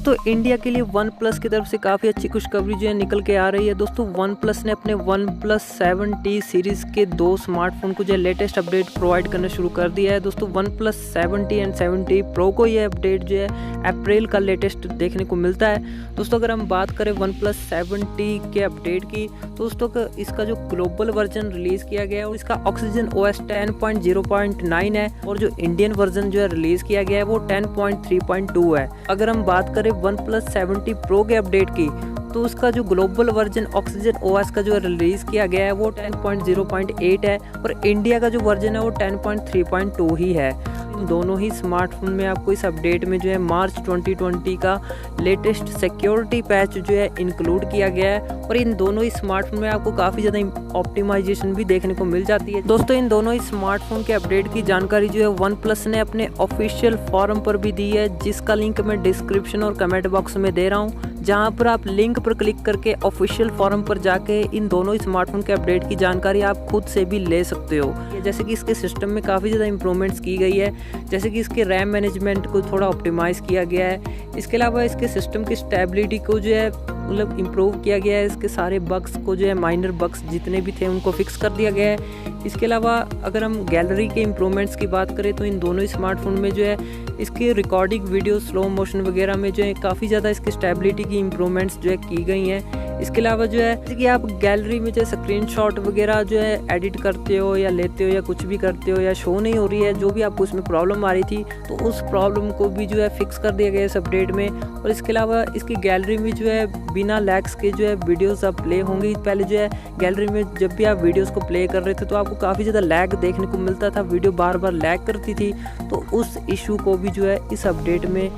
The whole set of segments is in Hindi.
दोस्तों इंडिया के लिए वन प्लस की तरफ से काफ़ी अच्छी खुशखबरी जो है निकल के आ रही है। दोस्तों वन प्लस ने अपने वन प्लस 7T सीरीज़ के 2 स्मार्टफोन को जो है लेटेस्ट अपडेट प्रोवाइड करना शुरू कर दिया है। दोस्तों one plus 7T and 7T pro को ये अपडेट जो है अप्रैल का लेटेस्ट देखने को मिलता है। दोस्तों अगर हम बात करें वन प्लस 7T के अपडेट की, तो दोस्तों इसका जो ग्लोबल वर्जन रिलीज़ किया गया है और इसका OxygenOS 10.0.9 है और जो इंडियन वर्जन जो है रिलीज़ किया गया है वो 10.3.2 है। अगर हम बात करें वन प्लस 7T प्रो के अपडेट की, तो उसका जो ग्लोबल वर्जन OxygenOS का जो रिलीज़ किया गया है वो 10.0.8 है और इंडिया का जो वर्जन है वो 10.3.2 ही है। दोनों ही स्मार्टफोन में आपको इस अपडेट में जो है मार्च 2020 का लेटेस्ट सिक्योरिटी पैच जो है इंक्लूड किया गया है और इन दोनों ही स्मार्टफोन में आपको काफ़ी ज़्यादा ऑप्टिमाइजेशन भी देखने को मिल जाती है। दोस्तों इन दोनों ही स्मार्टफोन के अपडेट की जानकारी जो है वन प्लस ने अपने ऑफिशियल फॉरम पर भी दी है, जिसका लिंक मैं डिस्क्रिप्शन और कमेंट बॉक्स में दे रहा हूँ, जहां पर आप लिंक पर क्लिक करके ऑफिशियल फॉरम पर जाके इन दोनों ही स्मार्टफोन के अपडेट की जानकारी आप खुद से भी ले सकते हो। जैसे कि इसके सिस्टम में काफ़ी ज़्यादा इंप्रूवमेंट्स की गई है, जैसे कि इसके रैम मैनेजमेंट को थोड़ा ऑप्टिमाइज़ किया गया है। इसके अलावा इसके सिस्टम की स्टेबिलिटी को जो है मतलब इम्प्रूव किया गया है। इसके सारे बग्स को जो है माइनर बग्स जितने भी थे उनको फिक्स कर दिया गया है। इसके अलावा अगर हम गैलरी के इम्प्रूवमेंट्स की बात करें तो इन दोनों ही स्मार्टफोन में जो है इसकी रिकॉर्डिंग वीडियो स्लो मोशन वगैरह में जो है काफ़ी ज़्यादा इसकी स्टेबिलिटी की इम्प्रूवमेंट्स जो है की गई हैं। इसके अलावा जो है जैसे कि आप गैलरी में जो है स्क्रीनशॉट वगैरह जो है एडिट करते हो या लेते हो या कुछ भी करते हो या शो नहीं हो रही है, जो भी आपको उसमें प्रॉब्लम आ रही थी तो उस प्रॉब्लम को भी जो है फिक्स कर दिया गया इस अपडेट में। और इसके अलावा इसकी गैलरी में जो है बिना लैग्स के जो है वीडियोस अब प्ले होंगी। पहले जो है गैलरी में जब भी आप वीडियोस को प्ले कर रहे थे तो आपको काफ़ी ज़्यादा लैग देखने को मिलता था, वीडियो बार बार लैग करती थी, तो उस इशू को भी जो है इस अपडेट में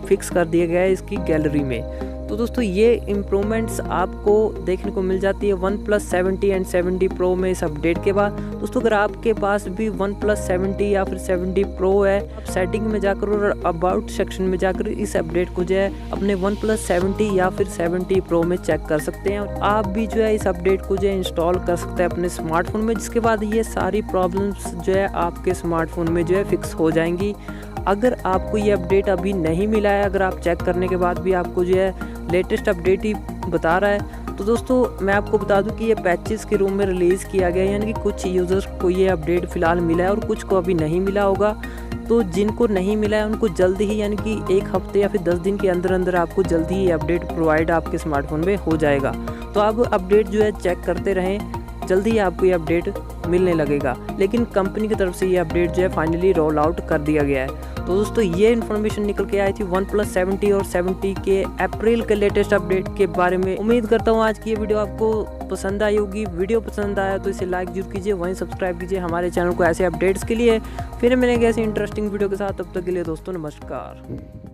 फिक्स कर दिया गया है इसकी गैलरी में। तो दोस्तों ये इम्प्रूवमेंट्स आपको देखने को मिल जाती है one plus 7T and 7T pro में इस अपडेट के बाद। दोस्तों अगर आपके पास भी वन प्लस 7T या फिर 7T प्रो है, आप सेटिंग में जाकर और अबाउट सेक्शन में जाकर इस अपडेट को जो है अपने वन प्लस 7T या फिर 7T प्रो में चेक कर सकते हैं और आप भी जो है इस अपडेट को जो है इंस्टॉल कर सकते हैं अपने स्मार्टफोन में, जिसके बाद ये सारी प्रॉब्लम्स जो है आपके स्मार्टफोन में जो है फिक्स हो जाएंगी। अगर आपको ये अपडेट अभी नहीं मिला है, अगर आप चेक करने के बाद भी आपको जो है लेटेस्ट अपडेट ही बता रहा है, तो दोस्तों मैं आपको बता दूं कि ये पैचेस के रूम में रिलीज़ किया गया है, यानी कि कुछ यूज़र्स को ये अपडेट फ़िलहाल मिला है और कुछ को अभी नहीं मिला होगा। तो जिनको नहीं मिला है उनको जल्दी ही, यानी कि 1 हफ्ते या फिर 10 दिन के अंदर अंदर आपको जल्दी ही अपडेट प्रोवाइड आपके स्मार्टफोन में हो जाएगा। तो आप अपडेट जो है चेक करते रहें, जल्दी ही आपको ये अपडेट मिलने लगेगा। लेकिन कंपनी की तरफ से ये अपडेट जो है फाइनली रोल आउट कर दिया गया है। तो दोस्तों ये इन्फॉर्मेशन निकल के आई थी वन प्लस 7T और 7T के अप्रैल के लेटेस्ट अपडेट के बारे में। उम्मीद करता हूँ आज की ये वीडियो आपको पसंद आई होगी। वीडियो पसंद आया तो इसे लाइक जरूर कीजिए, वहीं सब्सक्राइब कीजिए हमारे चैनल को ऐसे अपडेट्स के लिए। फिर मिलेंगे ऐसी इंटरेस्टिंग वीडियो के साथ, तब तक के लिए दोस्तों नमस्कार।